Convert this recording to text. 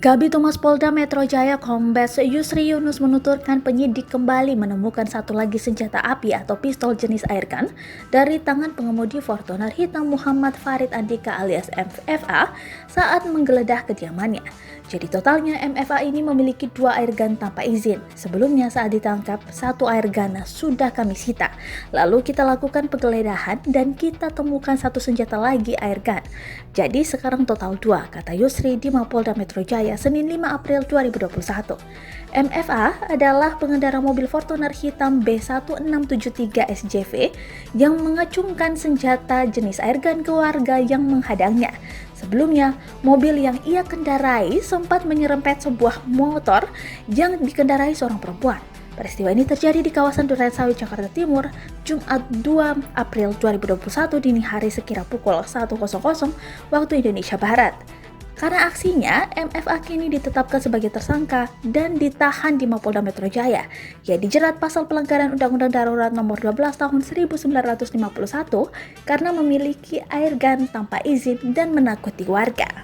Kabitumas Polda Metro Jaya Kombes Yusri Yunus menuturkan penyidik kembali menemukan satu lagi senjata api atau pistol jenis airgun dari tangan pengemudi Fortuner hitam Muhammad Farid Andika alias MFA saat menggeledah kediamannya. Jadi totalnya MFA ini memiliki 2 airgun tanpa izin. Sebelumnya saat ditangkap, 1 airgun sudah kami sita. Lalu kita lakukan penggeledahan dan kita temukan 1 senjata lagi airgun. Jadi sekarang total 2, kata Yusri di Mapolda Metro Jaya Senin 5 April 2021. MFA adalah pengendara mobil Fortuner hitam B1673 SJV yang mengacungkan senjata jenis airgun ke warga yang menghadangnya. Sebelumnya, mobil yang ia kendarai sempat menyerempet sebuah motor yang dikendarai seorang perempuan. Peristiwa ini terjadi di kawasan Durensawit, Jakarta Timur, Jumat 2 April 2021 dini hari sekira pukul 1.00 waktu Indonesia Barat. Karena aksinya, MFA kini ditetapkan sebagai tersangka dan ditahan di Mapolda Metro Jaya. Ia dijerat pasal pelanggaran Undang-Undang Darurat Nomor 12 Tahun 1951 karena memiliki airgun tanpa izin dan menakuti warga.